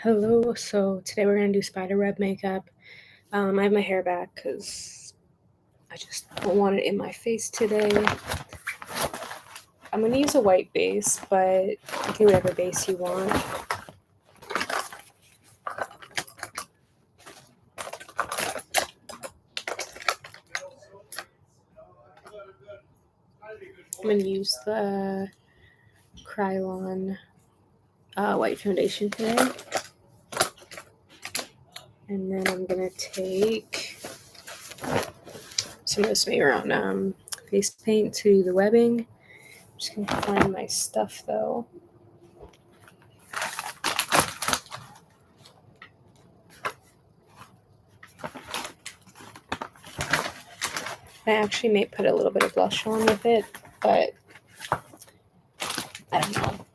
Hello, so today we're going to do spider web makeup. I have my hair back because I just don't want it in my face today. I'm going to use a white base, but you can do whatever base you want. I'm going to use the Krylon white foundation today. And then I'm going to take some of this around face paint to do the webbing. I'm just going to find my stuff though. I actually may put a little bit of blush on with it, but I don't know.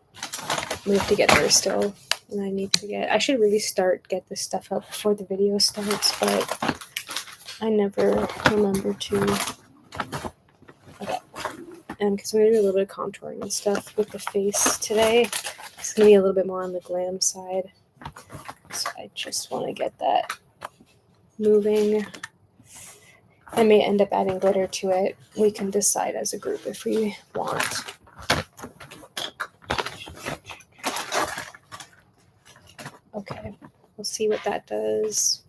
We have to get there still. And I should really get this stuff up before the video starts, but I never remember to. Okay. And because I'm going to do a little bit of contouring and stuff with the face today, it's going to be a little bit more on the glam side. So I just want to get that moving. I may end up adding glitter to it. We can decide as a group if we want. Okay, we'll see what that does.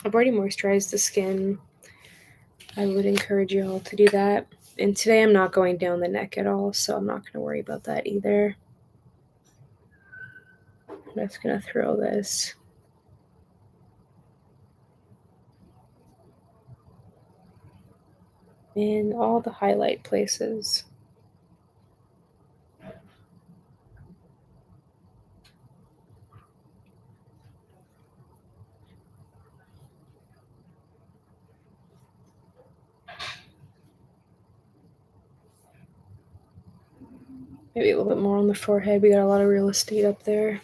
I've already moisturized the skin. I would encourage you all to do that. And today I'm not going down the neck at all, so I'm not going to worry about that either. I'm just going to throw this. In all the highlight places. Maybe a little bit more on the forehead. We got a lot of real estate up there.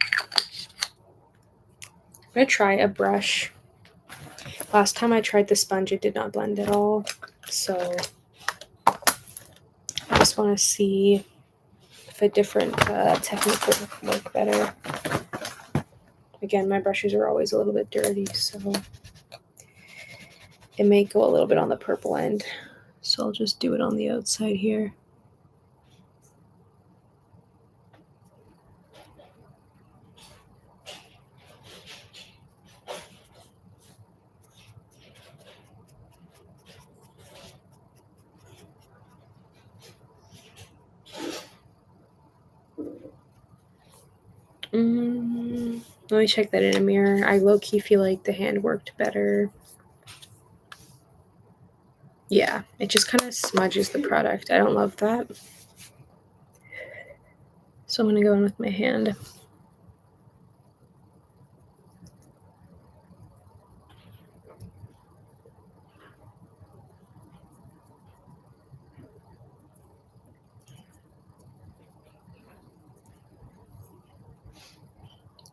I'm going to try a brush. Last time I tried the sponge, it did not blend at all. So I just want to see if a different technique would work better. Again, my brushes are always a little bit dirty, so it may go a little bit on the purple end. So I'll just do it on the outside here. Let me check that in a mirror. I low-key feel like the hand worked better. Yeah, it just kind of smudges the product. I don't love that. So I'm going to go in with my hand.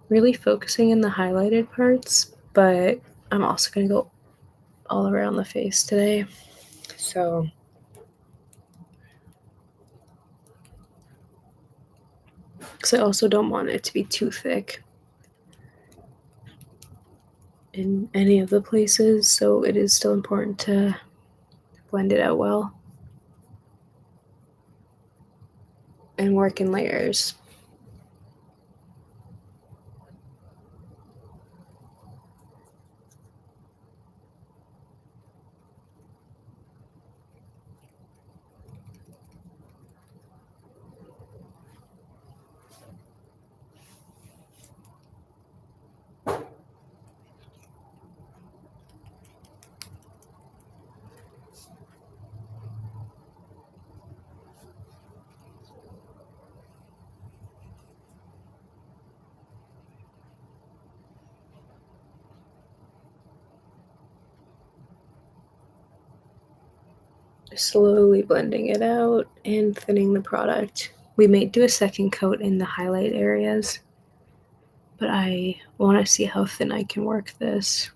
Really focusing in the highlighted parts, but I'm also going to go all around the face today. So because I also don't want it to be too thick in any of the places, so it is still important to blend it out well and work in layers. Slowly blending it out and thinning the product. We may do a second coat in the highlight areas, but I want to see how thin I can work this.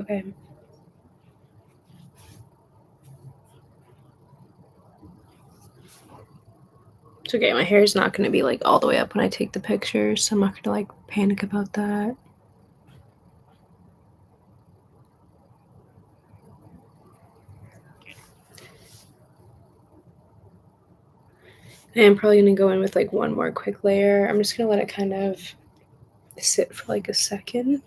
Okay. It's okay, my hair is not going to be like all the way up when I take the pictures, so I'm not going to like panic about that. And I'm probably going to go in with like one more quick layer. I'm just going to let it kind of sit for like a second.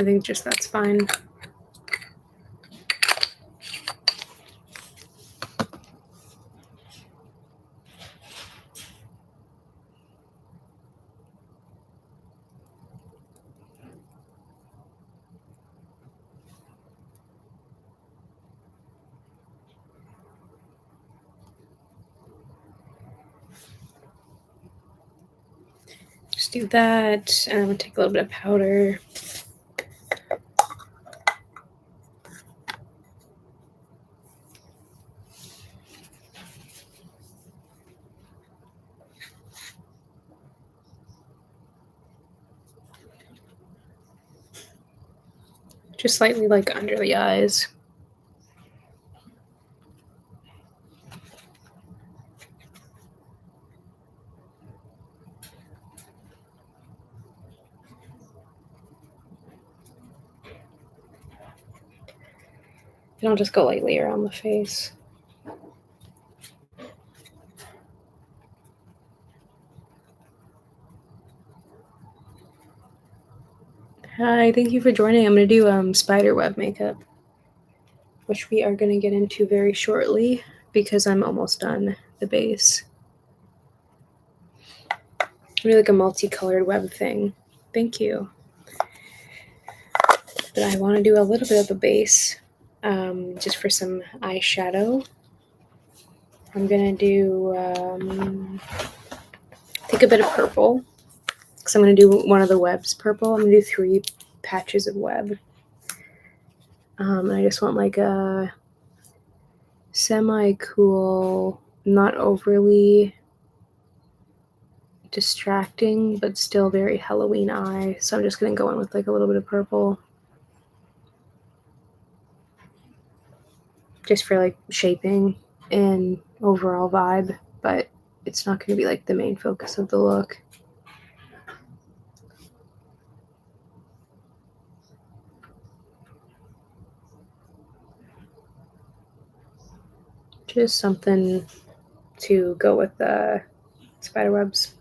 I think just that's fine. Just do that, and I'm going to take a little bit of powder. Just slightly like under the eyes. And I'll just go lightly around the face. Hi, thank you for joining. I'm going to do spider web makeup, which we are going to get into very shortly because I'm almost done the base. Do like a multicolored web thing. Thank you. But I want to do a little bit of a base just for some eyeshadow. I'm going to do, take a bit of purple because I'm going to do one of the webs purple. I'm going to do 3 patches of web. I just want like a semi-cool, not overly distracting, but still very Halloween eye. So I'm just going to go in with like a little bit of purple. Just for like shaping and overall vibe, but it's not going to be like the main focus of the look. Just something to go with the spider webs.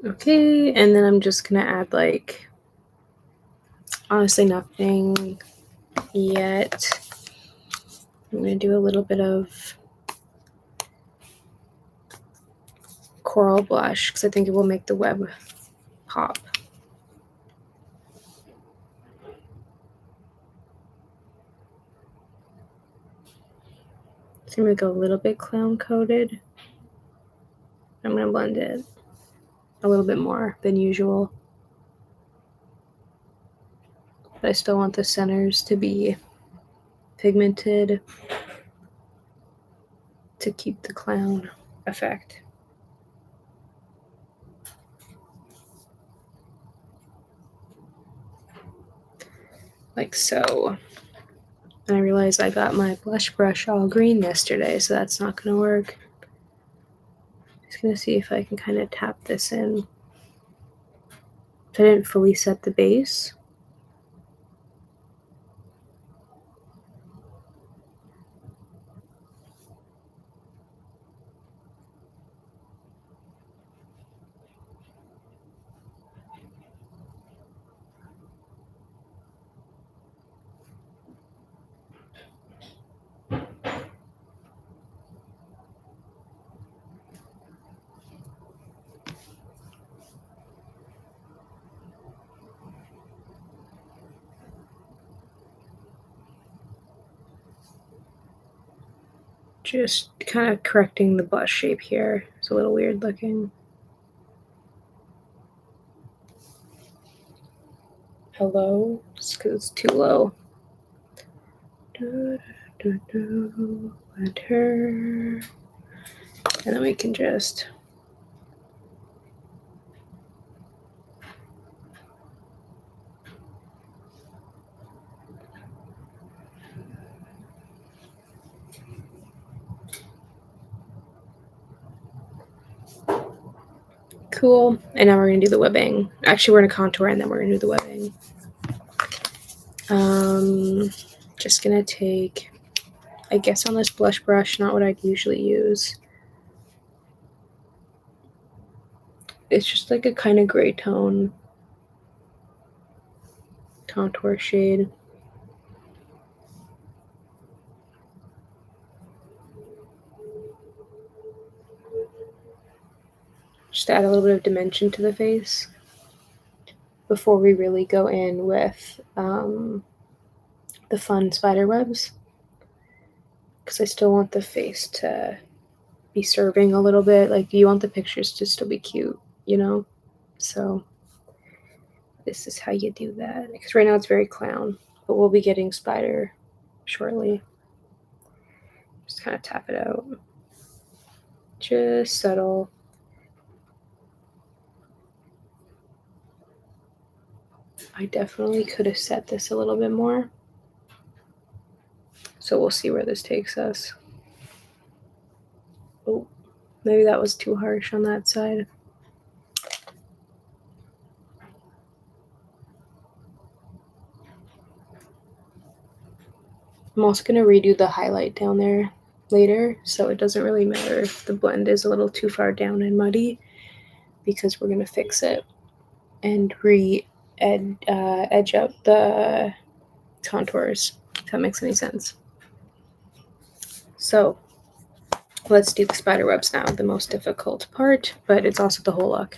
Okay, and then I'm just going to add like, honestly, nothing yet. I'm going to do a little bit of coral blush because I think it will make the web pop. It's going to go a little bit clown coated. I'm going to blend it a little bit more than usual. But I still want the centers to be pigmented to keep the clown effect. like so. And I realized I got my blush brush all green yesterday, so that's not going to work. Just going to see if I can kind of tap this in. I didn't fully set the base. Just kind of correcting the blush shape here. It's a little weird looking. Hello? Just because it's too low. Let her. And then we can just. Cool. And now we're going to do the webbing. Actually, we're going to contour and then we're going to do the webbing. Just going to take, I guess on this blush brush, not what I'd usually use. It's just like a kind of gray tone contour shade. Just to add a little bit of dimension to the face before we really go in with the fun spider webs, because I still want the face to be serving a little bit. Like, you want the pictures to still be cute, you know? So this is how you do that. Because right now it's very clown, but we'll be getting spider shortly. Just kind of tap it out. Just subtle. I definitely could have set this a little bit more. So we'll see where this takes us. Oh, maybe that was too harsh on that side. I'm also going to redo the highlight down there later, so it doesn't really matter if the blend is a little too far down and muddy, because we're going to fix it and edge out the contours, if that makes any sense. So let's do the spider webs now, the most difficult part, but it's also the whole look.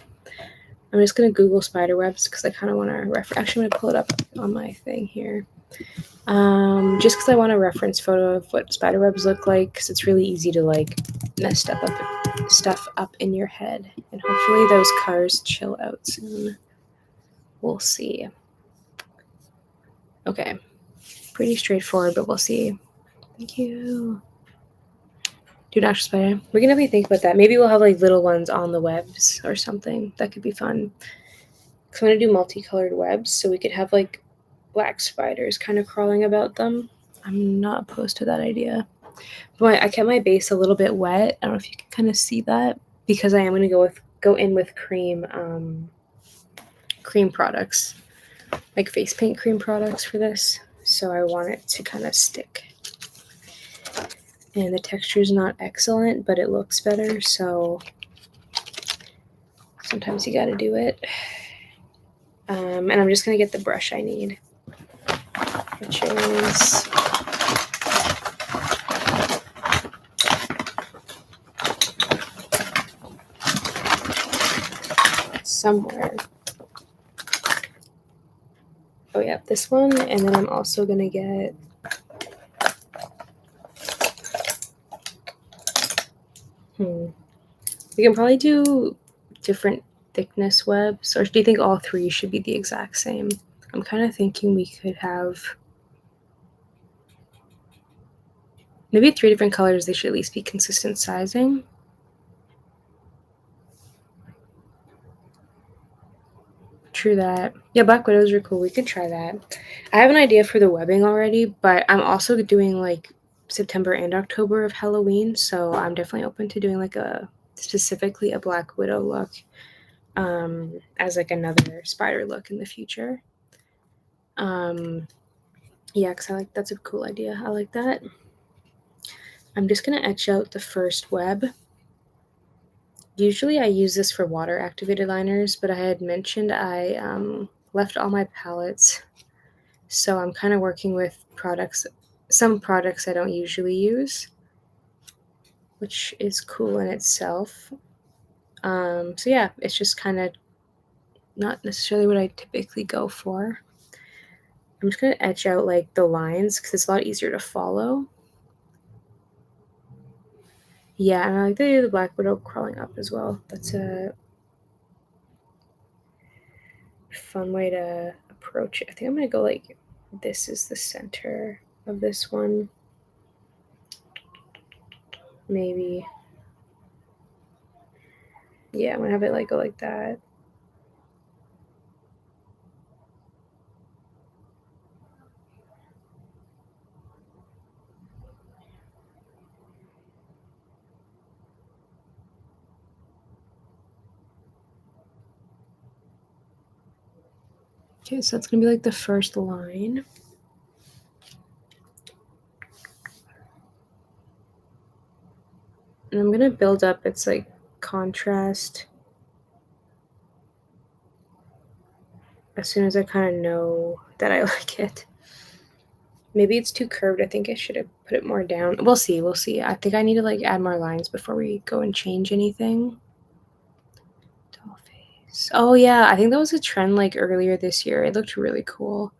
I'm just going to Google spider webs because I kind of want to reference. Actually, I'm going to pull it up on my thing here. Just because I want a reference photo of what spider webs look like, because it's really easy to like mess stuff up in your head. And hopefully those cars chill out soon. We'll see. Okay. Pretty straightforward, but we'll see. Thank you. Do an actual spider. We're going to be thinking about that. Maybe we'll have like little ones on the webs or something. That could be fun. So I'm going to do multicolored webs so we could have like black spiders kind of crawling about them. I'm not opposed to that idea. But I kept my base a little bit wet. I don't know if you can kind of see that, because I am going to go in with cream products, like face paint cream products for this. So I want it to kind of stick. And the texture is not excellent, but it looks better. So sometimes you got to do it. And I'm just going to get the brush I need, which is somewhere. Oh yeah, this one. And then I'm also going to get we can probably do different thickness webs, or do you think all three should be the exact same? I'm kind of thinking we could have maybe 3 different colors. They should at least be consistent sizing. True that. Yeah, Black Widows are cool. We could try that. I have an idea for the webbing already, but I'm also doing like September and October of Halloween, so I'm definitely open to doing like specifically a Black Widow look as like another spider look in the future. Yeah, because that's a cool idea. I like that. I'm just going to etch out the first web. Usually I use this for water activated liners, but I had mentioned I left all my palettes, so I'm kind of working with some products I don't usually use, which is cool in itself. So yeah, it's just kind of not necessarily what I typically go for. I'm just going to etch out like the lines because it's a lot easier to follow. Yeah, and I like the Black Widow crawling up as well. That's a fun way to approach it. I think I'm going to go like this is the center of this one. Maybe. Yeah, I'm going to have it like go like that. Okay, so that's going to be like the first line. And I'm going to build up its like contrast as soon as I kind of know that I like it. Maybe it's too curved. I think I should have put it more down. We'll see. We'll see. I think I need to like add more lines before we go and change anything. Doll face. Oh yeah, I think that was a trend like earlier this year. It looked really cool.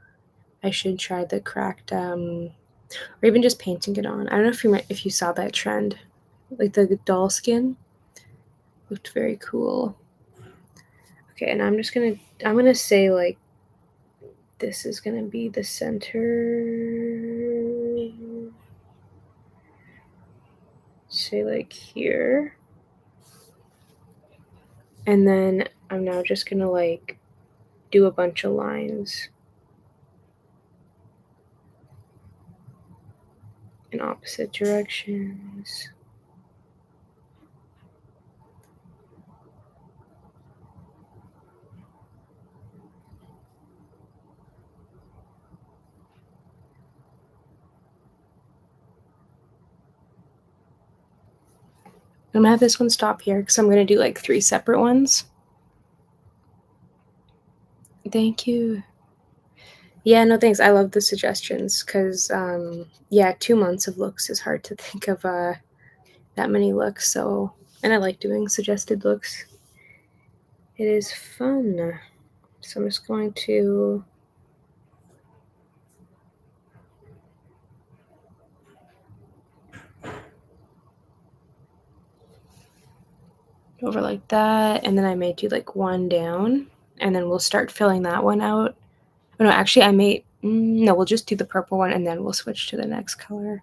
I should try the cracked or even just painting it on. I don't know if you saw that trend. Like the doll skin looked very cool. Okay, and I'm gonna say like this is gonna be the center. Say like here. And then I'm now just gonna like do a bunch of lines in opposite directions. I'm gonna have this one stop here because I'm gonna do like 3 separate ones. Thank you. Yeah, no thanks. I love the suggestions because yeah, 2 months of looks is hard to think of that many looks. So, and I like doing suggested looks. It is fun. So I'm just going to over like that, and then I may do like one down, and then we'll start filling that one out. Oh, no, actually, no, we'll just do the purple one, and then we'll switch to the next color.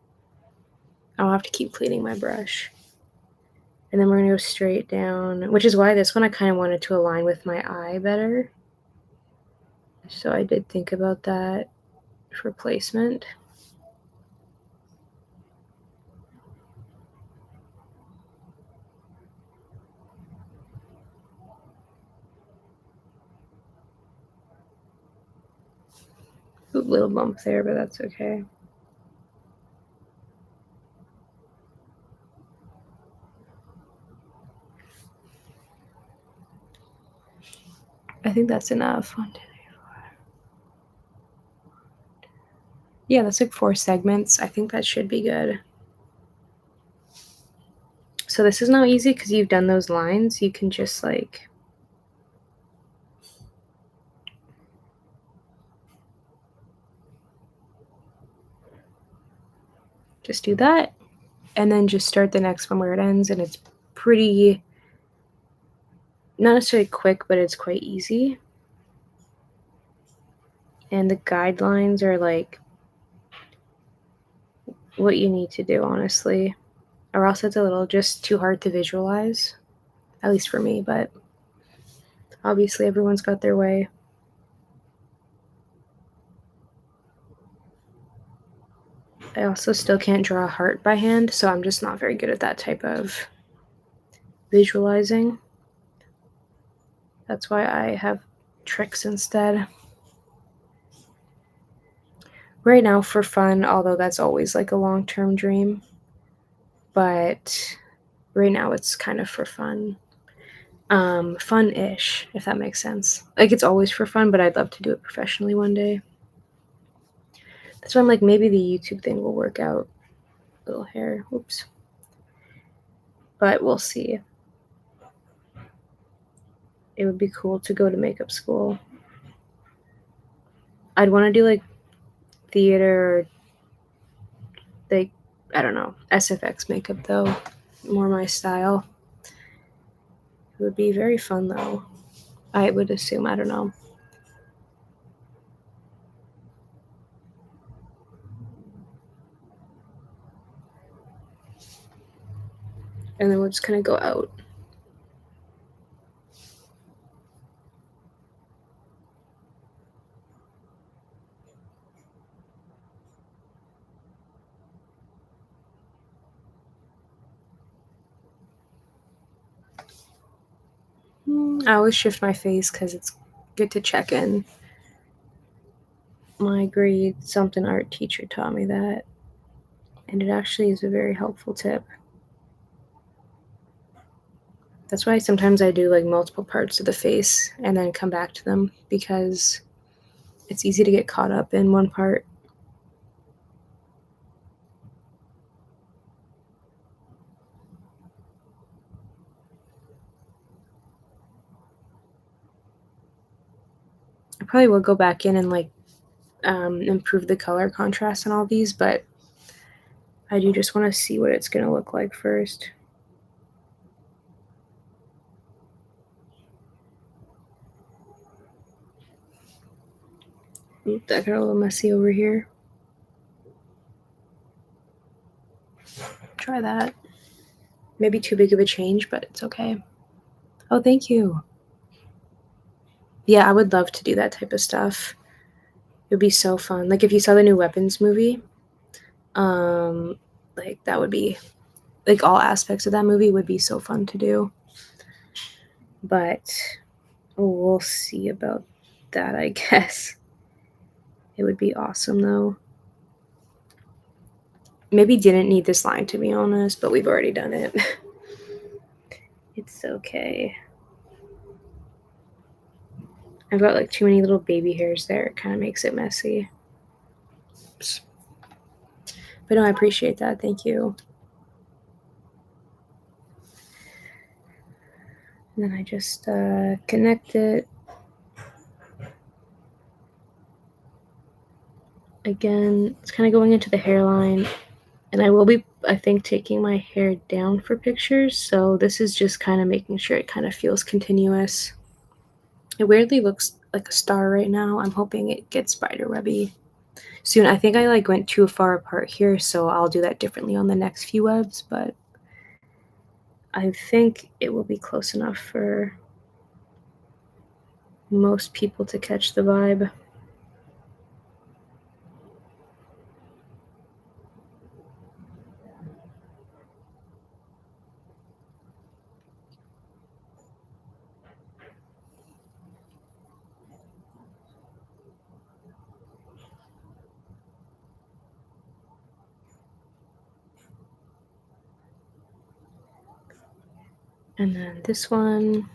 I don't have to keep cleaning my brush. And then we're going to go straight down, which is why this one I kind of wanted to align with my eye better. So I did think about that for placement. Ooh, little bump there, but that's okay. I think that's enough. 1, 2, 3, 4. Yeah, that's like 4 segments. I think that should be good. So this is now easy because you've done those lines. You can just like just do that and then just start the next one where it ends, and it's pretty, not necessarily quick, but it's quite easy. And the guidelines are like what you need to do, honestly, or else it's a little just too hard to visualize, at least for me, but obviously everyone's got their way. I also still can't draw a heart by hand, so I'm just not very good at that type of visualizing. That's why I have tricks instead. Right now for fun, although that's always like a long-term dream, but right now it's kind of for fun. Fun-ish, if that makes sense. Like it's always for fun, but I'd love to do it professionally one day. That's why I'm like, maybe the YouTube thing will work out. Little hair, oops. But we'll see. It would be cool to go to makeup school. I'd want to do like theater, like, I don't know, SFX makeup though. More my style. It would be very fun though. I would assume, I don't know. And then we'll just kind of go out. I always shift my face because it's good to check in. My grade something art teacher taught me that, and it actually is a very helpful tip. That's why sometimes I do like multiple parts of the face and then come back to them, because it's easy to get caught up in one part. I probably will go back in and like improve the color contrast on all these, but I do just want to see what it's going to look like first. Oop, that got a little messy over here. Try that. Maybe too big of a change, but it's okay. Oh, thank you. Yeah, I would love to do that type of stuff. It would be so fun. Like if you saw the new Weapons movie, like that would be, like all aspects of that movie would be so fun to do. But we'll see about that, I guess. It would be awesome though. Maybe didn't need this line, to be honest, but we've already done it. It's okay. I've got like too many little baby hairs there. It kind of makes it messy. Oops. But no, I appreciate that. Thank you. And then I just connect it. Again, it's kind of going into the hairline. And I will be, I think, taking my hair down for pictures. So this is just kind of making sure it kind of feels continuous. It weirdly looks like a star right now. I'm hoping it gets spider webby soon. I think I like went too far apart here, so I'll do that differently on the next few webs, but I think it will be close enough for most people to catch the vibe. And then this one.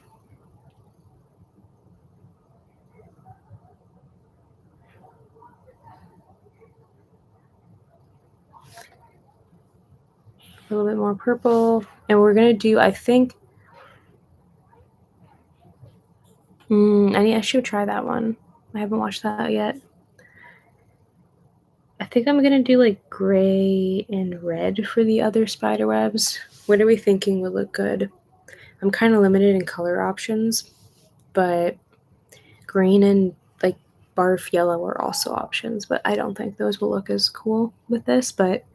A little bit more purple. And we're going to do, I think, I should try that one. I haven't watched that yet. I think I'm going to do like gray and red for the other spider webs. What are we thinking would look good? I'm kind of limited in color options, but green and like barf yellow are also options, but I don't think those will look as cool with this, but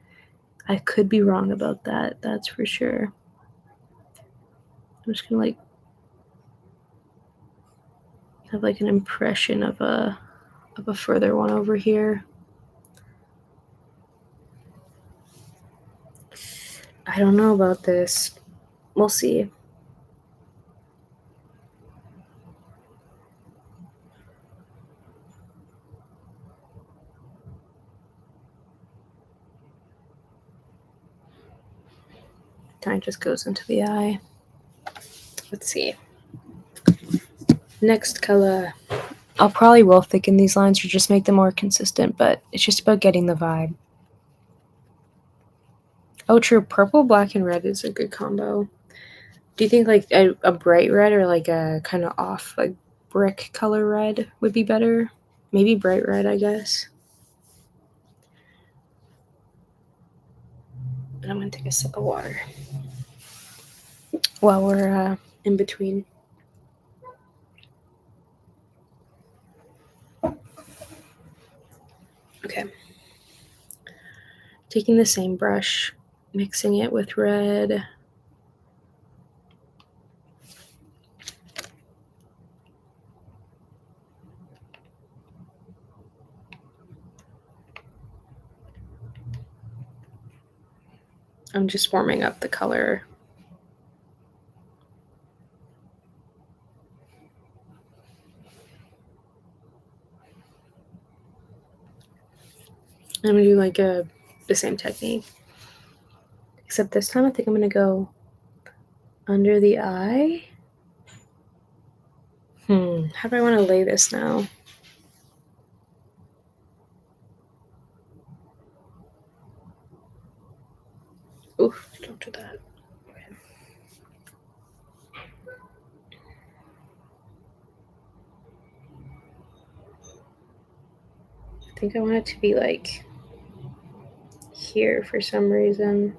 I could be wrong about that. That's for sure. I'm just gonna like have like an impression of a further one over here. I don't know about this. We'll see. Kind of just goes into the eye. Let's see. Next color. I'll probably will thicken these lines or just make them more consistent, but it's just about getting the vibe. Oh, true. Purple, black, and red is a good combo. Do you think like a bright red or like a kind of off, like brick color red would be better? Maybe bright red, I guess. And I'm going to take a sip of water while we're in between. Okay. Taking the same brush, mixing it with red. I'm just warming up the color. I'm going to do like the same technique. Except this time I think I'm going to go under the eye. How do I want to lay this now? Oof, don't do that. Okay. I think I want it to be like here for some reason.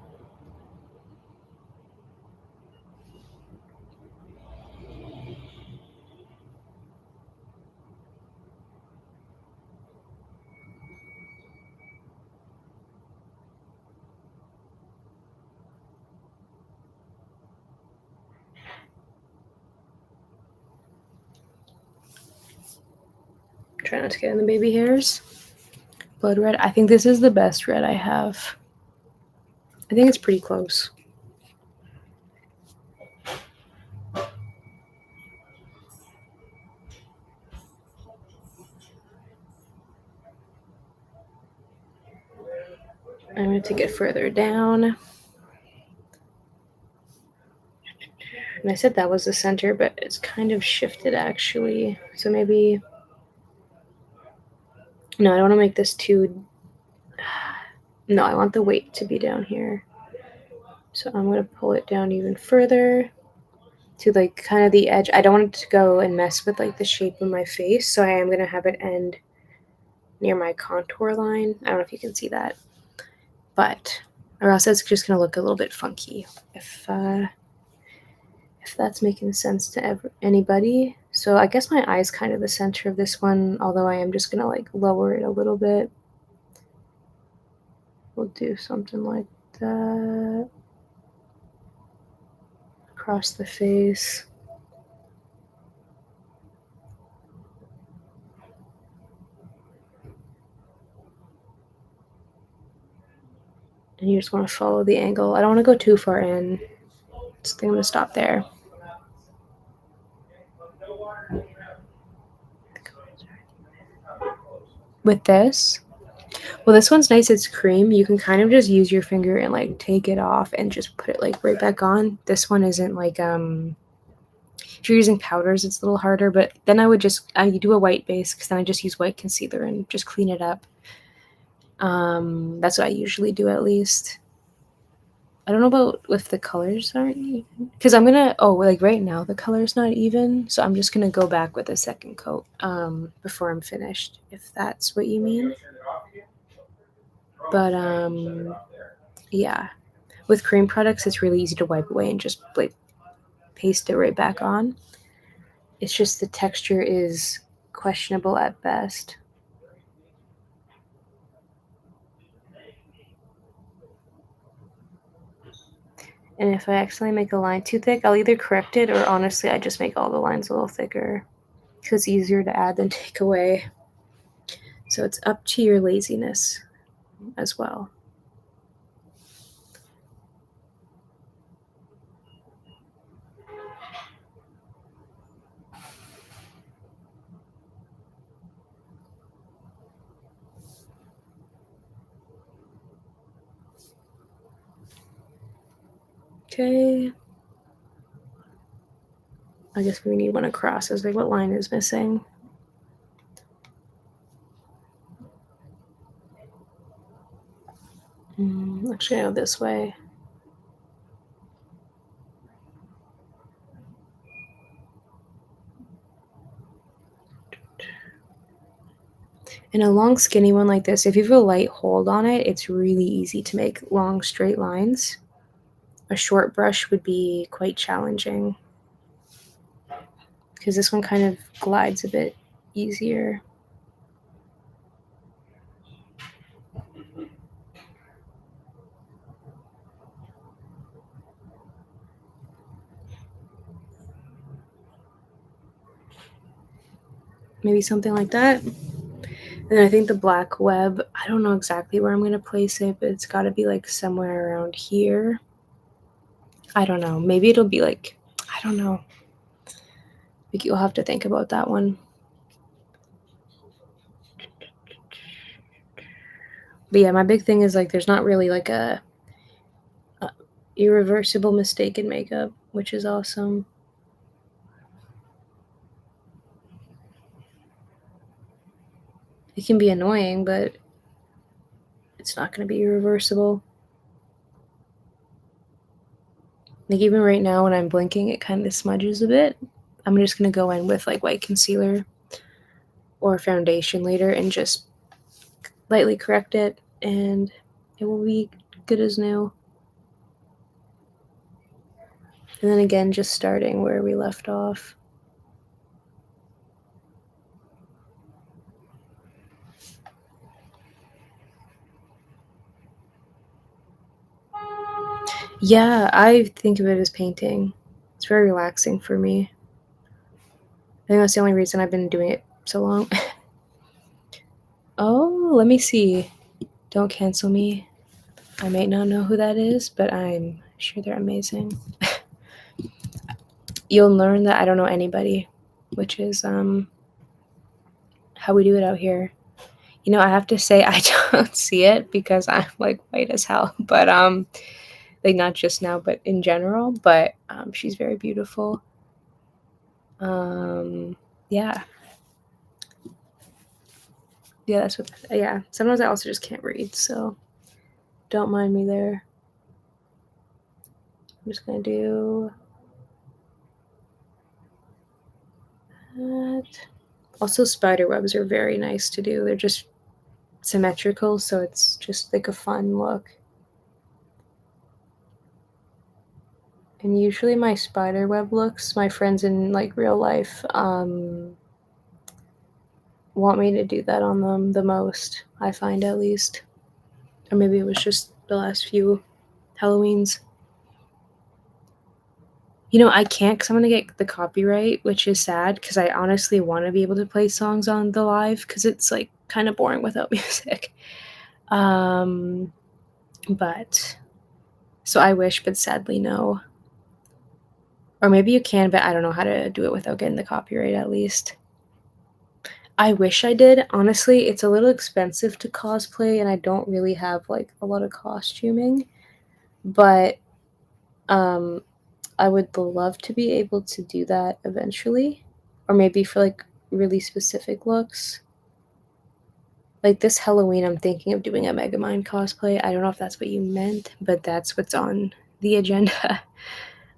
Try not to get in the baby hairs. Blood red. I think this is the best red I have. I think it's pretty close. I'm going to take it further down. And I said that was the center, but it's kind of shifted actually. So maybe... No, I don't want to make this too... No, I want the weight to be down here. So I'm going to pull it down even further to like kind of the edge. I don't want it to go and mess with like the shape of my face. So I am going to have it end near my contour line. I don't know if you can see that. But, or else it's just going to look a little bit funky if that's making sense to anybody. So I guess my eye's kind of the center of this one, although I am just going to like lower it a little bit. We'll do something like that. Across the face. And you just want to follow the angle. I don't want to go too far in. So I think I'm going to stop there. With this, well, this one's nice. It's cream. You can kind of just use your finger and like take it off and just put it like right back on. This one isn't like if you're using powders, it's a little harder. But then I would just you do a white base because then I just use white concealer and just clean it up. That's what I usually do at least. I don't know about if the colors aren't even, because I'm gonna like right now the color's not even, so I'm just gonna go back with a second coat before I'm finished, if that's what you mean. But yeah, with cream products it's really easy to wipe away and just like paste it right back on. It's just the texture is questionable at best. And if I accidentally make a line too thick, I'll either correct it or honestly I just make all the lines a little thicker because it's easier to add than take away. So it's up to your laziness as well. Okay. I guess we need one across. I was like, what line is missing? Actually, I'll go this way. And a long skinny one like this, if you have a light hold on it, it's really easy to make long straight lines. A short brush would be quite challenging because this one kind of glides a bit easier. Maybe something like that. And I think the black web, I don't know exactly where I'm going to place it, but it's got to be like somewhere around here. I don't know. Maybe it'll be like, I don't know. Like, you'll have to think about that one. But yeah, my big thing is like there's not really like a irreversible mistake in makeup, which is awesome. It can be annoying, but it's not going to be irreversible. Like even right now when I'm blinking, it kind of smudges a bit. I'm just going to go in with like white concealer or foundation later and just lightly correct it, and it will be good as new. And then again, just starting where we left off. Yeah, I think of it as painting. It's very relaxing for me. I think that's the only reason I've been doing it so long. Oh, let me see. Don't cancel me. I might not know who that is, but I'm sure they're amazing. You'll learn that I don't know anybody, which is how we do it out here. You know, I have to say I don't see it because I'm like white as hell, but like not just now, but in general. But she's very beautiful. Yeah. Yeah, that's what. Yeah, sometimes I also just can't read, so don't mind me there. I'm just gonna do that. Also, spider webs are very nice to do. They're just symmetrical, so it's just like a fun look. And usually my spider web looks, my friends in like real life want me to do that on them the most, I find at least. Or maybe it was just the last few Halloweens. You know, I can't because I'm going to get the copyright, which is sad because I honestly want to be able to play songs on the live because it's like kind of boring without music. But so I wish, but sadly, no. Or maybe you can, but I don't know how to do it without getting the copyright at least. I wish I did. Honestly, it's a little expensive to cosplay, and I don't really have like a lot of costuming. But I would love to be able to do that eventually, or maybe for like really specific looks. Like this Halloween, I'm thinking of doing a Megamind cosplay. I don't know if that's what you meant, but that's what's on the agenda.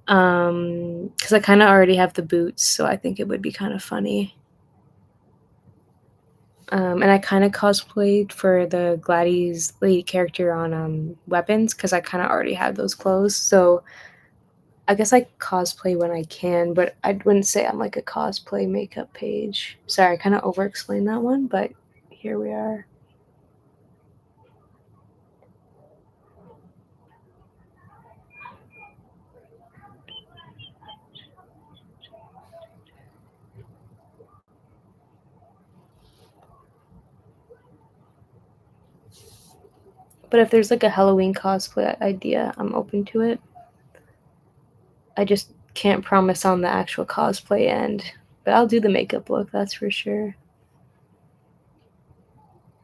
Because I kind of already have the boots, so I think it would be kind of funny. And I kind of cosplayed for the Gladys lead character on Weapons because I kind of already had those clothes. So I guess I cosplay when I can, but I wouldn't say I'm like a cosplay makeup page. Sorry, I kind of over explained that one, but here we are. But if there's like a Halloween cosplay idea, I'm open to it. I just can't promise on the actual cosplay end, but I'll do the makeup look, that's for sure.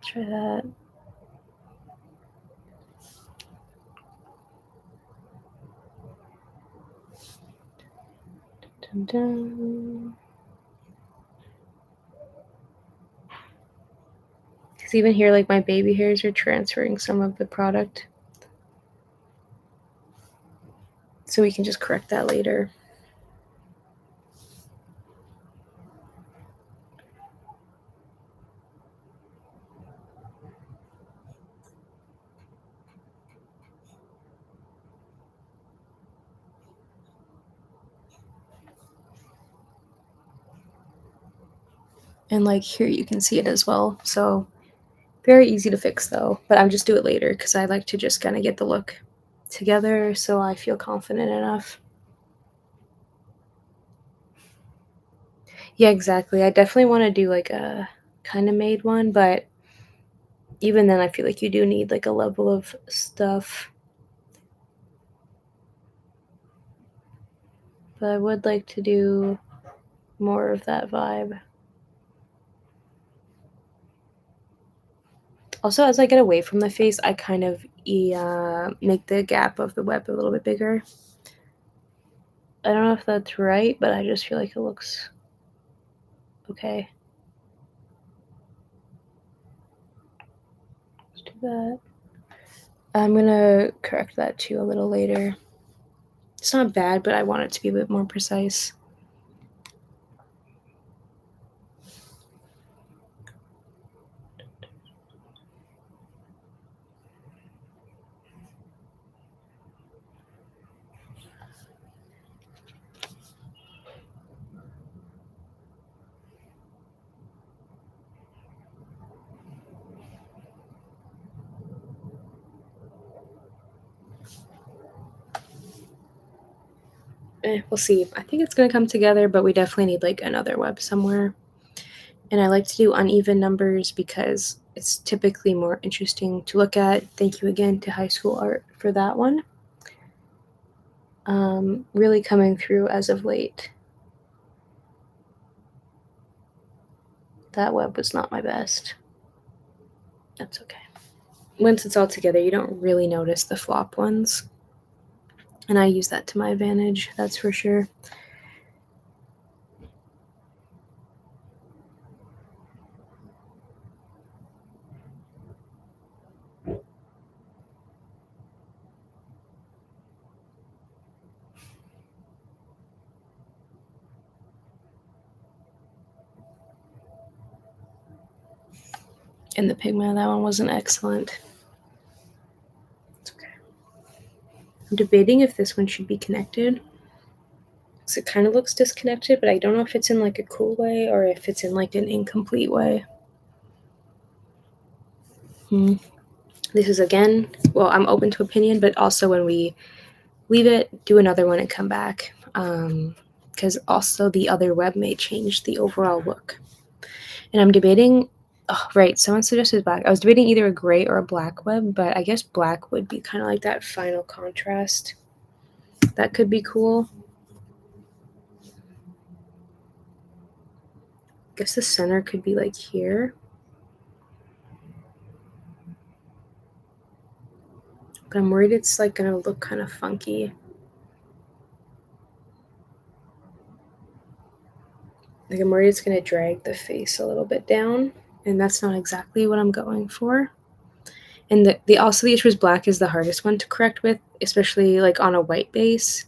Try that. Dun, dun. Because even here, like my baby hairs are transferring some of the product. So we can just correct that later. And like here you can see it as well. So very easy to fix though, but I'm just do it later because I like to just kind of get the look together so I feel confident enough. Yeah, exactly. I definitely want to do like a kind of made one, but even then I feel like you do need like a level of stuff. But I would like to do more of that vibe. Also, as I get away from the face, I kind of make the gap of the web a little bit bigger. I don't know if that's right, but I just feel like it looks okay. Let's do that. I'm gonna correct that too a little later. It's not bad, but I want it to be a bit more precise. We'll see. I think it's gonna come together, but we definitely need like another web somewhere. And I like to do uneven numbers because it's typically more interesting to look at. Thank you again to High School Art for that one. Really coming through as of late. That web was not my best. That's okay. Once it's all together, you don't really notice the flop ones. And I use that to my advantage, that's for sure. And the pigment of that one wasn't excellent. It's okay. I'm debating if this one should be connected. So it kind of looks disconnected, but I don't know if it's in like a cool way or if it's in like an incomplete way. This is again, well, I'm open to opinion, but also when we leave it, do another one and come back. Because also the other web may change the overall look. And I'm debating, oh, right, someone suggested black. I was debating either a gray or a black web, but I guess black would be kind of like that final contrast. That could be cool. I guess the center could be like here. But I'm worried it's like gonna look kind of funky. Like I'm worried it's gonna drag the face a little bit down, and that's not exactly what I'm going for. And the also the issue is black is the hardest one to correct with, especially like on a white base.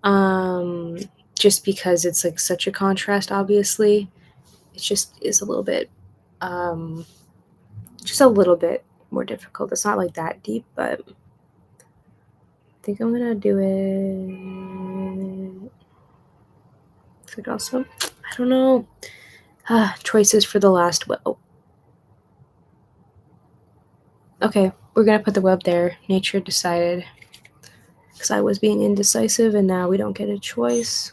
Just because it's like such a contrast, obviously. It just is a little bit just a little bit more difficult. It's not like that deep, but I think I'm gonna do it. Like also, I don't know. Choices for the last web. Oh. Okay, we're gonna put the web there. Nature decided because I was being indecisive, and now we don't get a choice.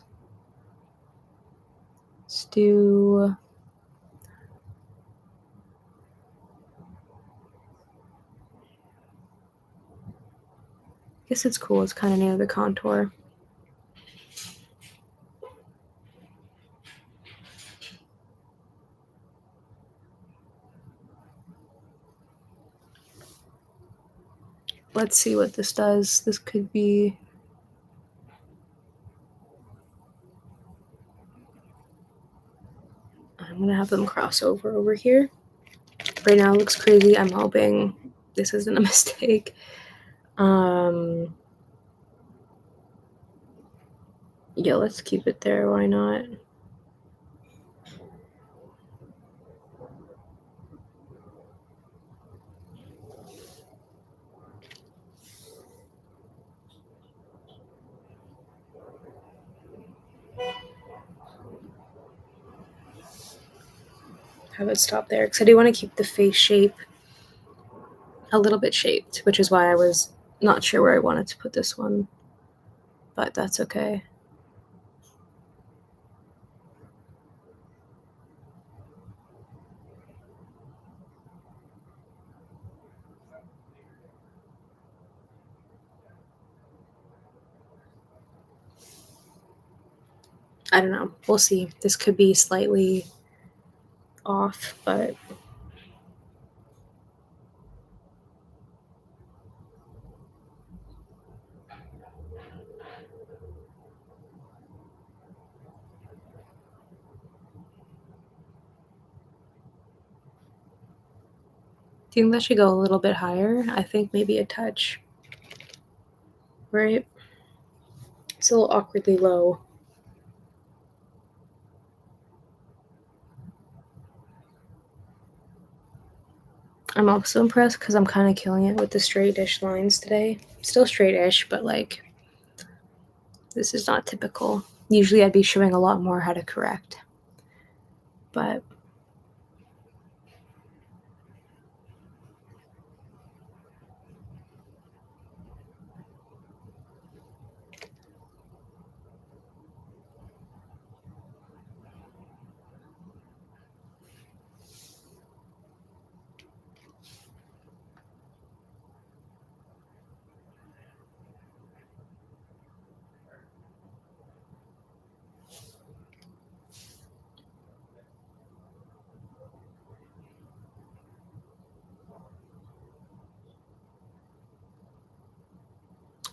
Let's do. I guess it's cool. It's kind of near the contour. Let's see what this does. This could be. have them cross over here. Right now it looks crazy. I'm hoping this isn't a mistake. Yeah, let's keep it there. Why not? Have it stop there because I do want to keep the face shape a little bit shaped, which is why I was not sure where I wanted to put this one, but that's okay. I don't know. We'll see. This could be slightly off, but do you think that should go a little bit higher? I think maybe a touch. Right? It's a little awkwardly low. I'm also impressed because I'm kind of killing it with the straight-ish lines today. Still straight-ish, but like, this is not typical. Usually I'd be showing a lot more how to correct. But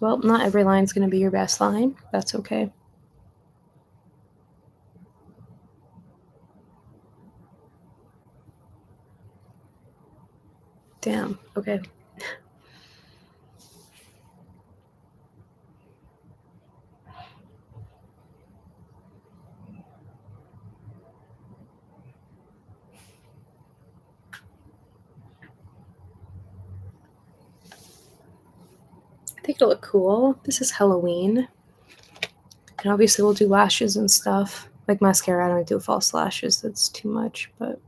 well, not every line's going to be your best line. That's okay. Damn. Okay. I think it'll look cool. This is Halloween. And obviously we'll do lashes and stuff. Like mascara, I don't do false lashes. That's too much, but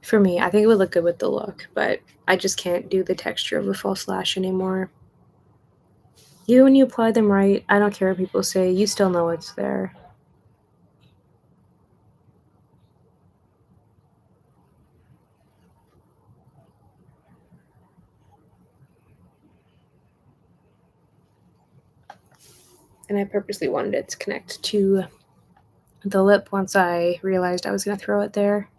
for me, I think it would look good with the look, but I just can't do the texture of a false lash anymore. Even when you apply them right, I don't care what people say, you still know it's there. And I purposely wanted it to connect to the lip once I realized I was going to throw it there.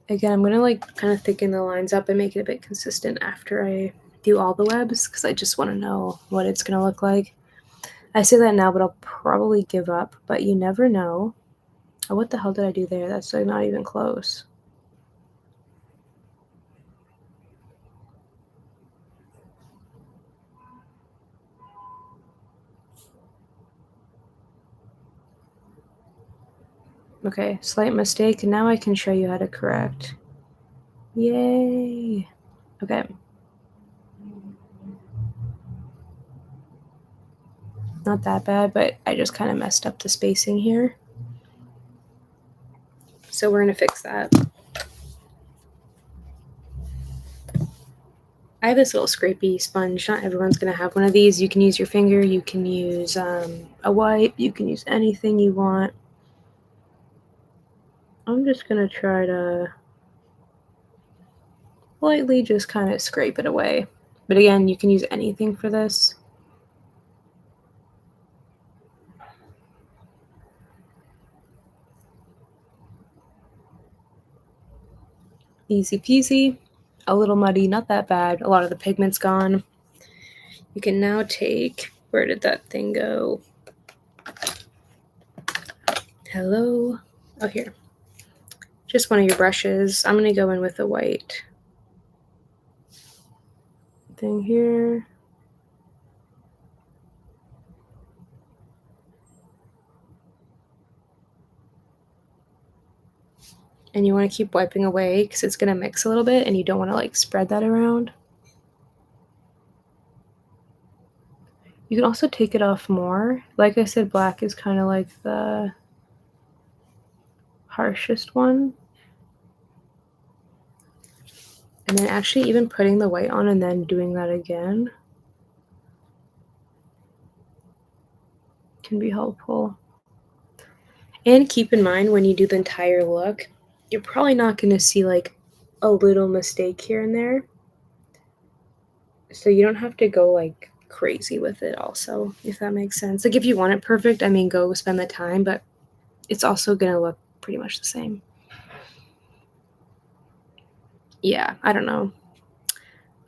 Again, I'm going to like kind of thicken the lines up and make it a bit consistent after I do all the webs because I just want to know what it's going to look like. I say that now, but I'll probably give up, but you never know. Oh, what the hell did I do there? That's like not even close. Okay, slight mistake, and now I can show you how to correct. Yay! Okay. Not that bad, but I just kind of messed up the spacing here. So we're going to fix that. I have this little scrapey sponge. Not everyone's going to have one of these. You can use your finger. You can use a wipe. You can use anything you want. I'm just going to try to lightly just kind of scrape it away. But again, you can use anything for this. Easy peasy. A little muddy, not that bad. A lot of the pigment's gone. You can now take, where did that thing go? Hello? Oh, here. Just one of your brushes. I'm going to go in with the white thing here. And you want to keep wiping away because it's going to mix a little bit and you don't want to like spread that around. You can also take it off more. Like I said, black is kind of like the harshest one. And then actually even putting the white on and then doing that again can be helpful. And keep in mind when you do the entire look, you're probably not going to see like a little mistake here and there. So you don't have to go like crazy with it also, if that makes sense. Like if you want it perfect, I mean, go spend the time, but it's also going to look pretty much the same. Yeah, I don't know.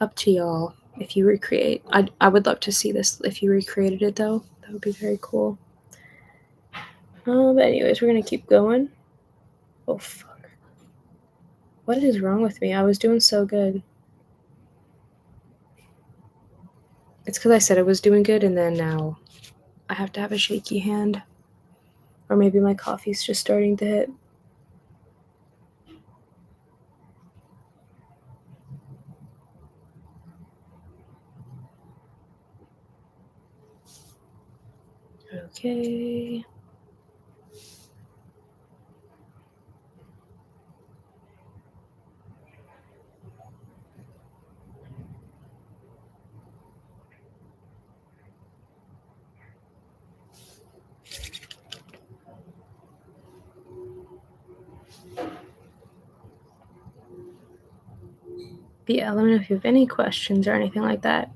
Up to y'all if you recreate. I would love to see this if you recreated it though. That would be very cool. But anyways, we're going to keep going. Oh, fuck. What is wrong with me? I was doing so good. It's because I said I was doing good, and then now I have to have a shaky hand. Or maybe my coffee's just starting to hit. Okay. But yeah, let me know if you have any questions or anything like that.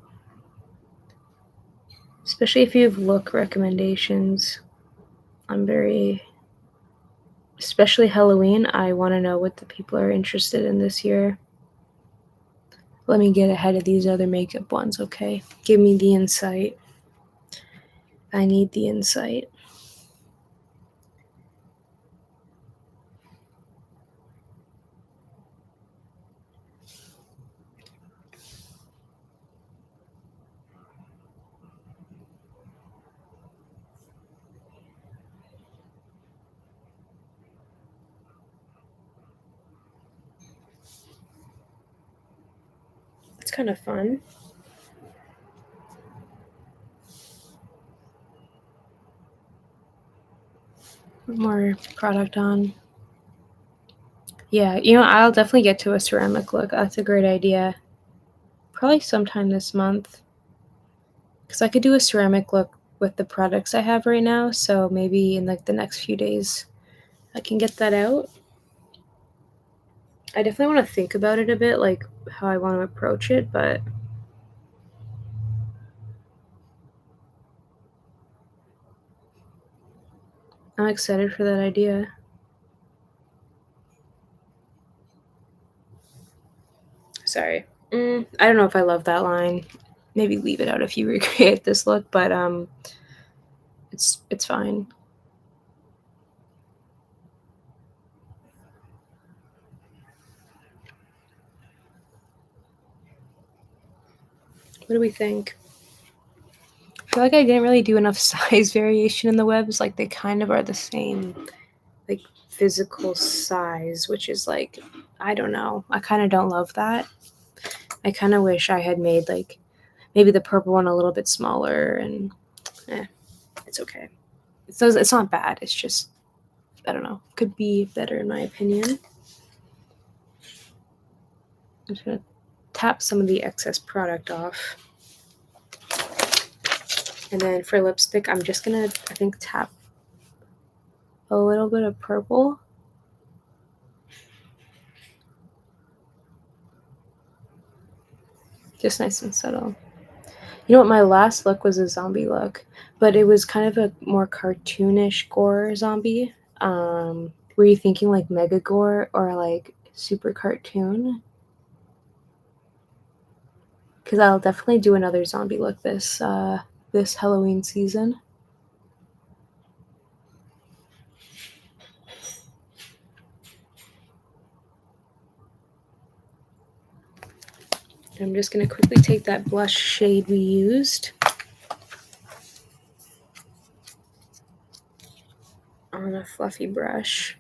Especially if you have look recommendations. Especially Halloween, I want to know what the people are interested in this year. Let me get ahead of these other makeup ones, okay? Give me the insight. I need the insight. It's kind of fun. More product on. Yeah, I'll definitely get to a ceramic look. That's a great idea. Probably sometime this month. Because I could do a ceramic look with the products I have right now. So maybe in like the next few days, I can get that out. I definitely want to think about it a bit, like how I want to approach it, but I'm excited for that idea. Sorry. I don't know if I love that line. Maybe leave it out if you recreate this look, but it's fine. What do we think? I feel like I didn't really do enough size variation in the webs. Like they kind of are the same, like physical size, which is like, I don't know. I kind of don't love that. I kind of wish I had made like maybe the purple one a little bit smaller, and it's okay. It's not bad. It's just, I don't know. Could be better in my opinion. I'm just gonna tap some of the excess product off. And then for lipstick, I'm just gonna, I think, tap a little bit of purple. Just nice and subtle. You know what, my last look was a zombie look, but it was kind of a more cartoonish gore zombie. Were you thinking like mega gore or like super cartoon? Because I'll definitely do another zombie look this this Halloween season. I'm just going to quickly take that blush shade we used on a fluffy brush.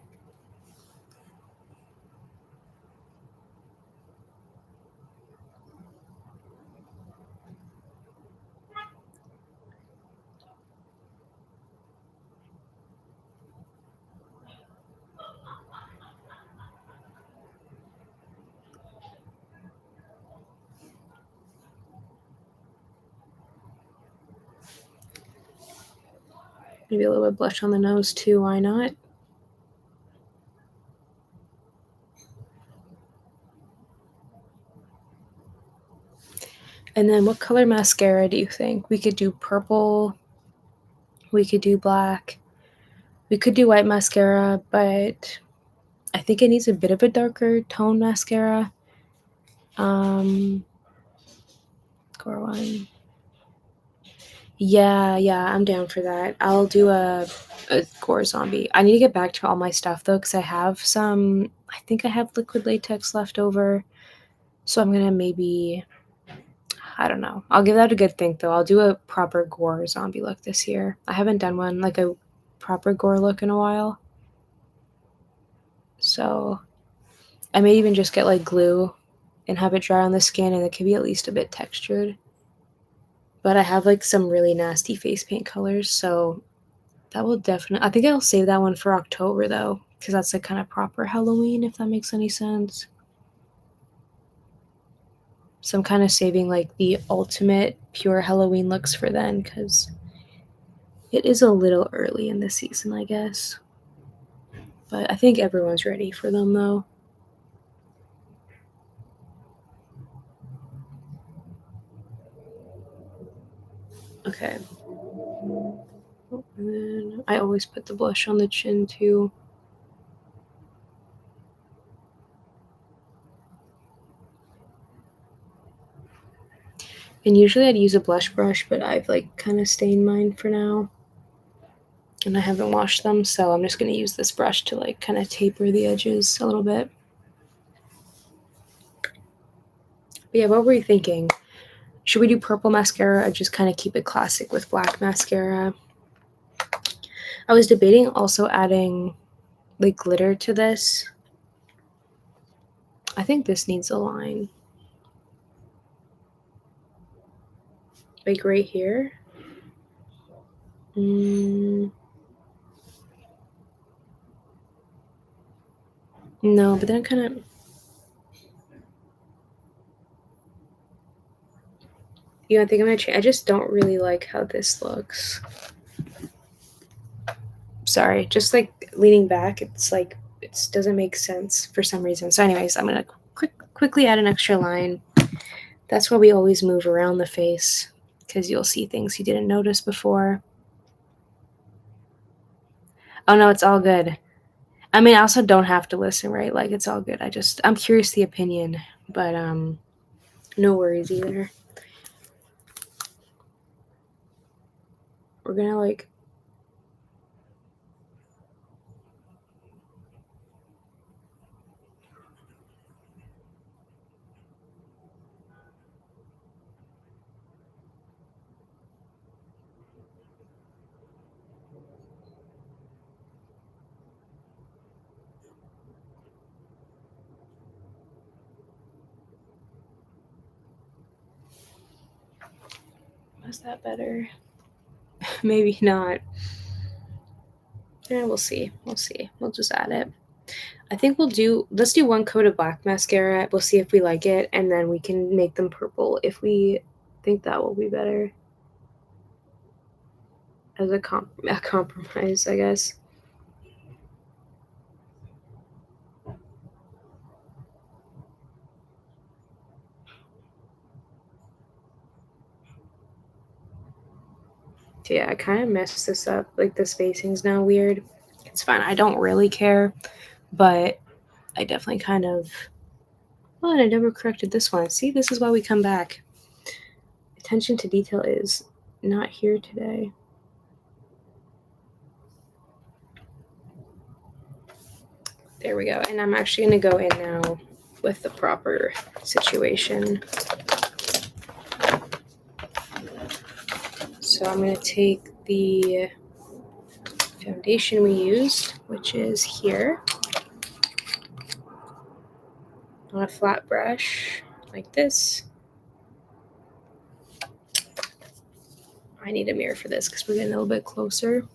Maybe a little bit of blush on the nose too, why not? And then what color mascara do you think? We could do purple, we could do black, we could do white mascara, but I think it needs a bit of a darker tone mascara. Core one. Yeah, I'm down for that. I'll do a gore zombie. I need to get back to all my stuff though, because I have some, I think I have liquid latex left over. So I'm gonna maybe, I don't know. I'll give that a good think though. I'll do a proper gore zombie look this year. I haven't done one like a proper gore look in a while. So I may even just get like glue and have it dry on the skin, and it could be at least a bit textured. But I have like some really nasty face paint colors, so that will definitely, I think I'll save that one for October though, because that's like kind of proper Halloween, if that makes any sense. So I'm kind of saving like the ultimate pure Halloween looks for then, because it is a little early in the season, I guess. But I think everyone's ready for them though. Okay. And then I always put the blush on the chin too. And usually I'd use a blush brush, but I've like kind of stained mine for now. And I haven't washed them, so I'm just going to use this brush to like kind of taper the edges a little bit. But yeah, what were you thinking? Should we do purple mascara or just kind of keep it classic with black mascara? I was debating also adding like glitter to this. I think this needs a line. Like right here. No, but then kind of... You know, I think I'm going to change. I just don't really like how this looks. Sorry, just like leaning back, it's like it doesn't make sense for some reason. So anyways, I'm going to quickly add an extra line. That's why we always move around the face, because you'll see things you didn't notice before. Oh no, it's all good. I mean, I also don't have to listen, right? Like, it's all good. I'm curious the opinion, but no worries either. We're gonna like... Was that better? Maybe not. Yeah, we'll see. We'll just add it. I think let's do one coat of black mascara. We'll see if we like it, and then we can make them purple if we think that will be better. As a compromise, I guess. So yeah, I kind of messed this up. Like the spacing's now weird. It's fine. I don't really care, but I definitely kind of. Oh, and I never corrected this one. See, this is why we come back. Attention to detail is not here today. There we go. And I'm actually going to go in now with the proper situation. So I'm going to take the foundation we used, which is here, on a flat brush like this. I need a mirror for this because we're getting a little bit closer.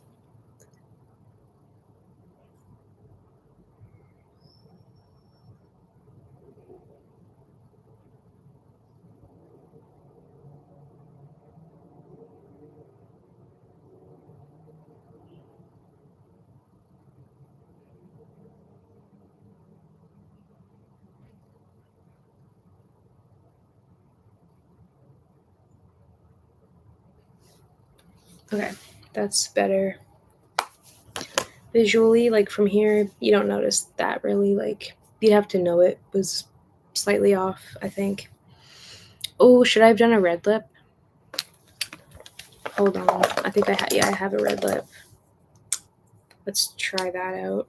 Okay, that's better. Visually, like from here, you don't notice that really. Like, you'd have to know it was slightly off, I think. Oh, should I have done a red lip? Hold on. I think I have a red lip. Let's try that out.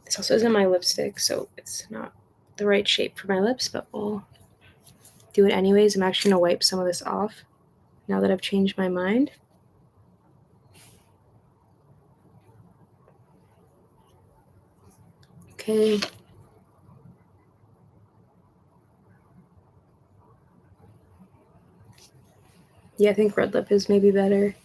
This also isn't my lipstick, so it's not the right shape for my lips, but we'll do it anyways. I'm actually going to wipe some of this off now that I've changed my mind. Okay. Yeah, I think red lip is maybe better.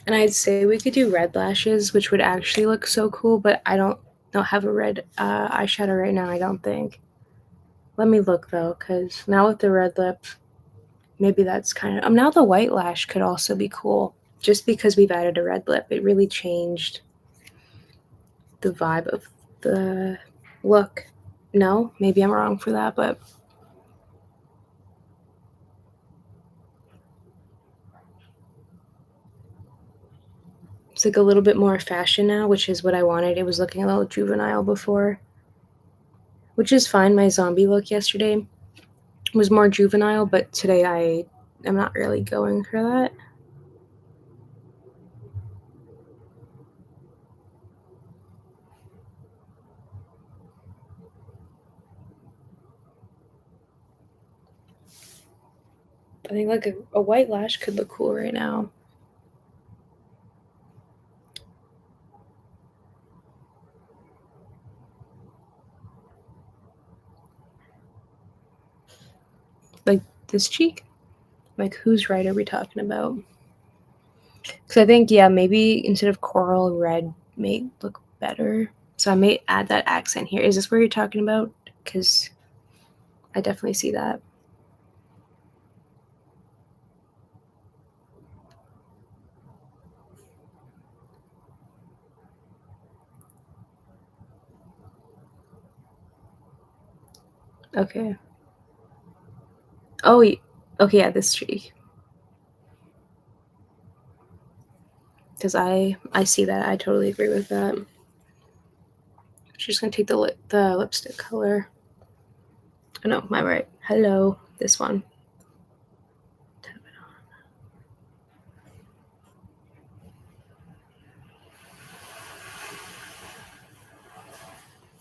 And I'd say we could do red lashes, which would actually look so cool, but I don't have a red eyeshadow right now, I don't think. Let me look though, because now with the red lip, maybe that's kind of. Now the white lash could also be cool, just because we've added a red lip. It really changed the vibe of the look. No, maybe I'm wrong for that, but it's like a little bit more fashion now, which is what I wanted. It was looking a little juvenile before, which is fine. My zombie look yesterday was more juvenile, but today I'm not really going for that. I think like a white lash could look cool right now. Like this cheek? Like whose right are we talking about? Because I think, yeah, maybe instead of coral, red may look better. So I may add that accent here. Is this where you're talking about? Because I definitely see that. Okay. Oh, okay, yeah, this streak. Because I see that. I totally agree with that. She's just gonna take the lipstick color. Oh no, my right. Hello. this one.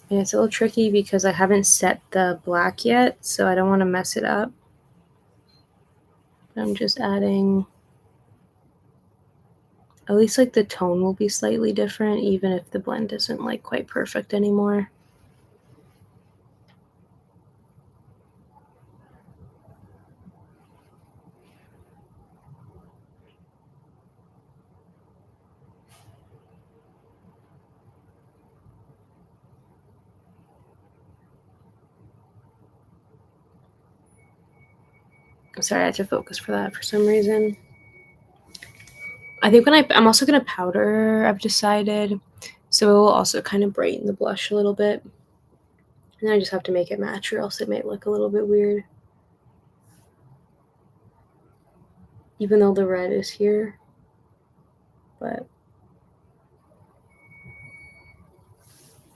And it's a little tricky because I haven't set the black yet, so I don't want to mess it up. I'm just adding, at least like the tone will be slightly different, even if the blend isn't like quite perfect anymore. I'm sorry, I had to focus for that for some reason. I think when I'm also going to powder, I've decided, so it will also kind of brighten the blush a little bit. And I just have to make it match or else it might look a little bit weird. Even though the red is here, but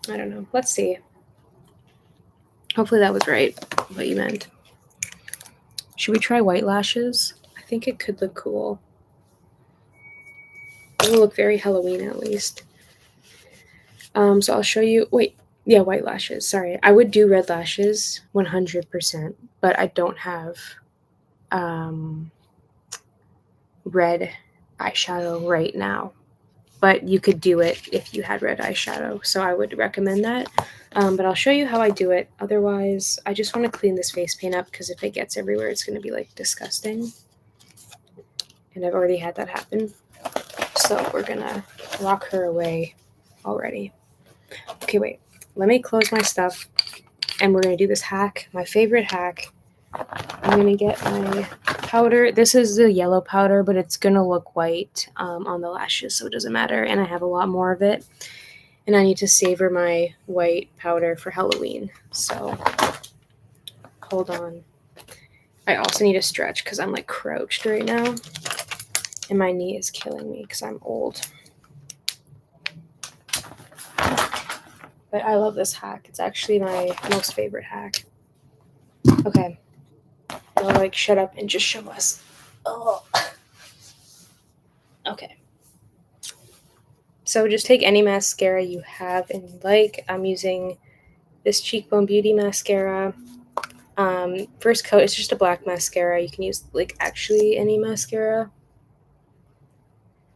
I don't know. Let's see. Hopefully that was right, what you meant. Should we try white lashes? I think it could look cool. It will look very Halloween at least. So I'll show you, wait, yeah, white lashes, sorry. I would do red lashes 100%, but I don't have red eyeshadow right now. But you could do it if you had red eyeshadow, so I would recommend that. But I'll show you how I do it. Otherwise, I just want to clean this face paint up because if it gets everywhere, it's going to be like disgusting. And I've already had that happen. So we're going to lock her away already. Okay, wait. Let me close my stuff and we're going to do this hack, my favorite hack. I'm going to get my powder. This is the yellow powder, but it's going to look white on the lashes, so it doesn't matter. And I have a lot more of it. And I need to savor my white powder for Halloween. So hold on. I also need to stretch because I'm like crouched right now. And my knee is killing me because I'm old. But I love this hack. It's actually my most favorite hack. Okay. I'll like shut up and just show us. Oh. Okay. So just take any mascara you have and you like. I'm using this Cheekbone Beauty mascara. First coat, it's just a black mascara. You can use like actually any mascara.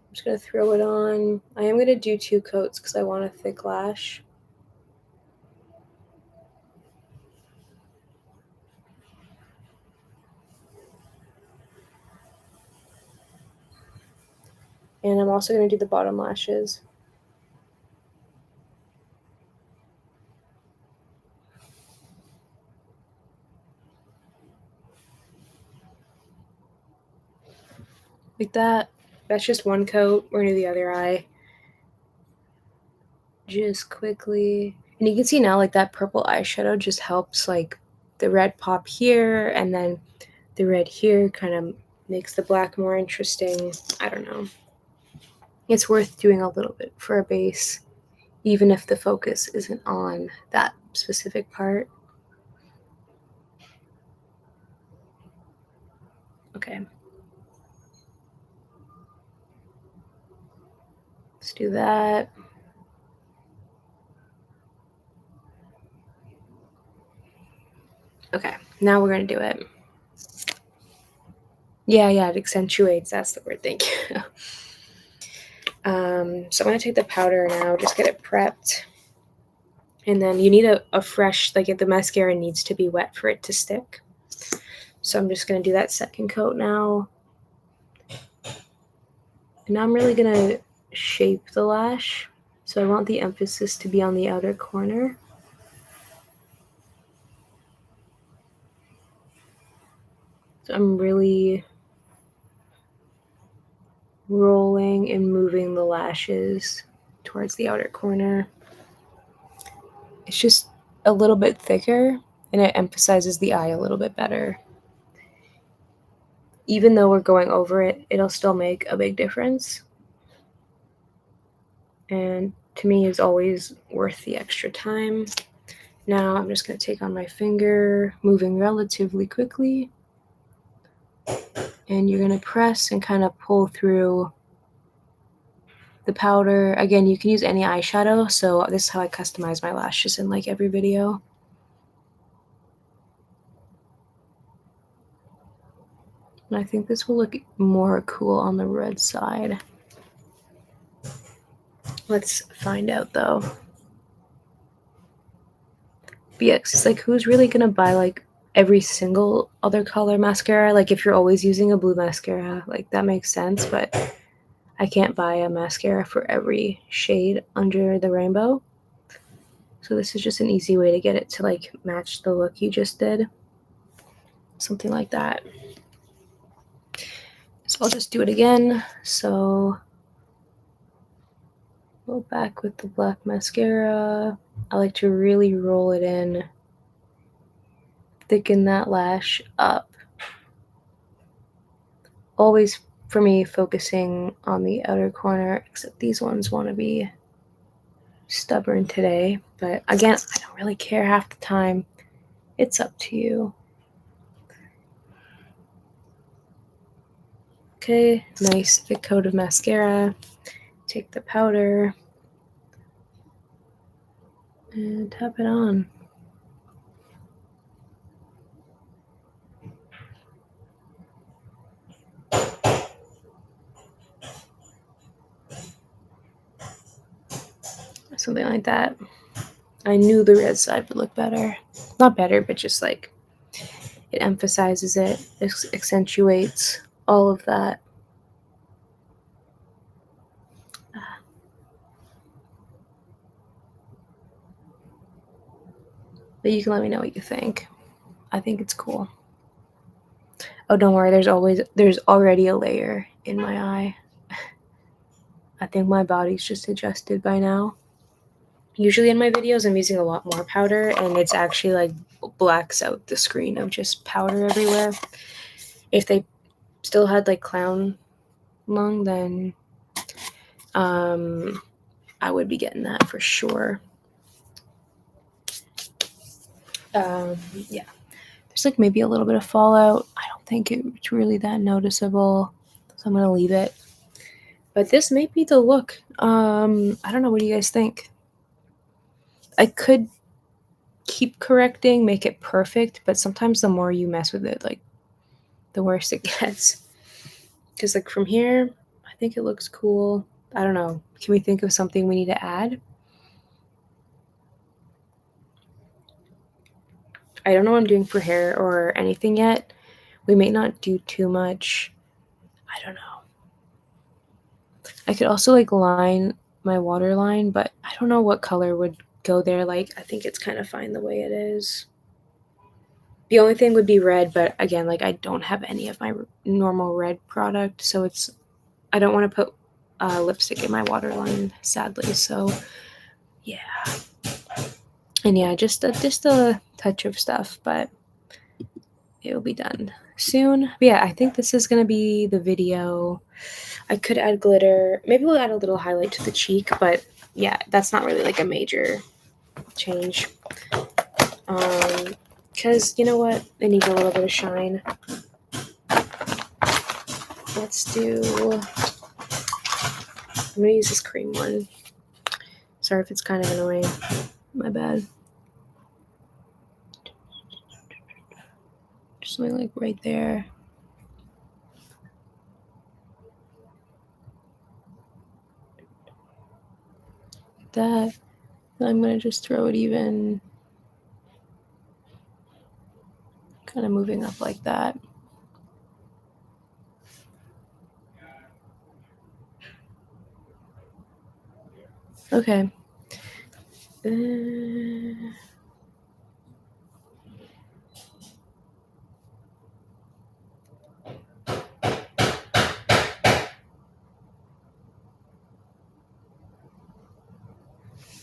I'm just going to throw it on. I am going to do 2 coats because I want a thick lash. And I'm also going to do the bottom lashes. Like that. That's just 1 coat. We're going to do the other eye. Just quickly. And you can see now like that purple eyeshadow just helps like the red pop here and then the red here kind of makes the black more interesting. I don't know. It's worth doing a little bit for a base, even if the focus isn't on that specific part. Okay. Let's do that. Okay, now we're going to do it. Yeah, it accentuates. That's the word. Thank you. So I'm going to take the powder now, just get it prepped. And then you need a fresh, like the mascara needs to be wet for it to stick. So I'm just going to do that second coat now. And now I'm really going to shape the lash. So I want the emphasis to be on the outer corner. So I'm really rolling and moving the lashes towards the outer corner. It's just a little bit thicker and it emphasizes the eye a little bit better. Even though we're going over it, it'll still make a big difference. And to me is always worth the extra time. Now I'm just going to take on my finger, moving relatively quickly. And you're going to press and kind of pull through the powder. Again, you can use any eyeshadow, so this is how I customize my lashes in like every video. And I think this will look more cool on the red side. Let's find out though. But yeah, it's like, who's really gonna buy like every single other color mascara? Like if you're always using a blue mascara, like that makes sense, but I can't buy a mascara for every shade under the rainbow. So this is just an easy way to get it to like match the look you just did. Something like that. So I'll just do it again. So go back with the black mascara. I like to really roll it in, thicken that lash up. Always for me focusing on the outer corner, except these ones want to be stubborn today. But again, I don't really care half the time. It's up to you. Okay, nice thick coat of mascara. Take the powder and tap it on. Something like that. I knew the red side would look better. Not better, but just like it emphasizes it, accentuates all of that. But you can let me know what you think. I think it's cool. Oh, don't worry, there's already a layer in my eye. I think my body's just adjusted by now. Usually in my videos I'm using a lot more powder and it's actually like blacks out the screen of just powder everywhere. If they still had like clown lung, then I would be getting that for sure. Yeah, there's like maybe a little bit of fallout. I don't think it's really that noticeable, so I'm gonna leave it. But this may be the look. I don't know. What do you guys think? I could keep correcting, make it perfect, but sometimes the more you mess with it, like the worse it gets. Because like from here, I think it looks cool. I don't know. Can we think of something we need to add? I don't know what I'm doing for hair or anything yet. We may not do too much. I don't know. I could also like line my waterline, but I don't know what color would go there. Like, I think it's kind of fine the way it is. The only thing would be red, but again, like I don't have any of my normal red product, so I don't want to put lipstick in my waterline, sadly. So yeah, and yeah, just a touch of stuff, but it will be done soon. But yeah, I think this is gonna be the video. I could add glitter. Maybe we'll add a little highlight to the cheek, but yeah, that's not really like a major change. Because you know what? It needs a little bit of shine. Let's do... I'm going to use this cream one. Sorry if it's kind of annoying. My bad. Just something like right there. That. Then I'm going to just throw it even. Kind of moving up like that. Okay.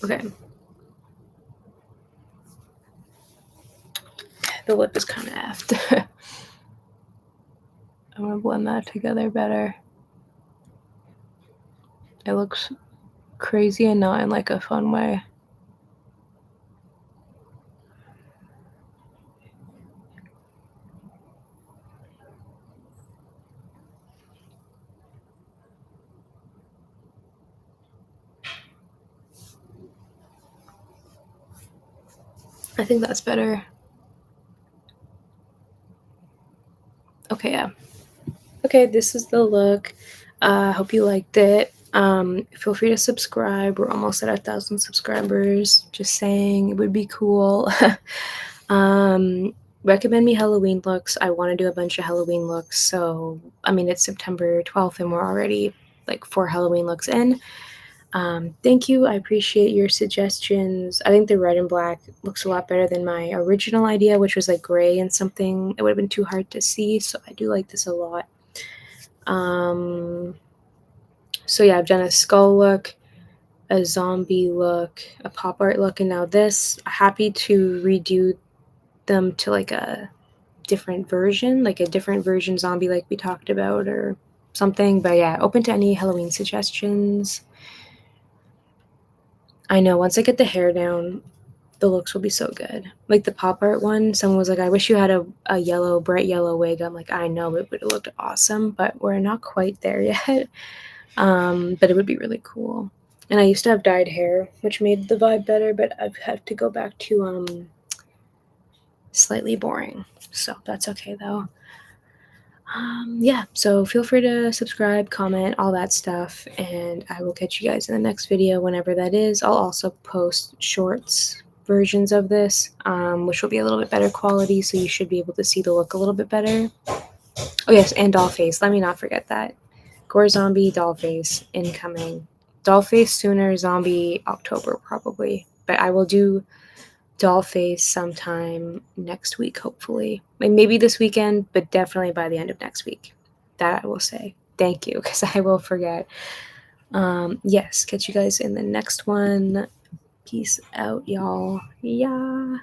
Okay. The lip is kind of effed. I want to blend that together better. It looks crazy and not in like a fun way. I think that's better. Okay, yeah. Okay, this is the look. Hope you liked it. Feel free to subscribe. We're almost at 1,000 subscribers. Just saying, it would be cool. Recommend me Halloween looks. I want to do a bunch of Halloween looks. So, I mean, it's September 12th and we're already like 4 Halloween looks in. Thank you. I appreciate your suggestions. I think the red and black looks a lot better than my original idea, which was like gray and something. It would have been too hard to see. So, I do like this a lot. So yeah, I've done a skull look, a zombie look, a pop art look, and now this. Happy to redo them to like a different version, like a different version zombie like we talked about or something. But yeah, open to any Halloween suggestions. I know once I get the hair down, the looks will be so good. Like the pop art one, someone was like, I wish you had a yellow, bright yellow wig. I'm like, I know it would have looked awesome, but we're not quite there yet. But it would be really cool. And I used to have dyed hair, which made the vibe better, but I've had to go back to slightly boring. So that's okay though. Yeah, so feel free to subscribe, comment, all that stuff, and I will catch you guys in the next video whenever that is. I'll also post shorts versions of this, which will be a little bit better quality, so you should be able to see the look a little bit better. Oh yes, and doll face. Let me not forget that. Gore zombie, doll face incoming. Doll face sooner, zombie October probably. But I will do doll face sometime next week, hopefully. Maybe this weekend, but definitely by the end of next week. That I will say. Thank you, because I will forget. Yes, catch you guys in the next one. Peace out, y'all. Yeah.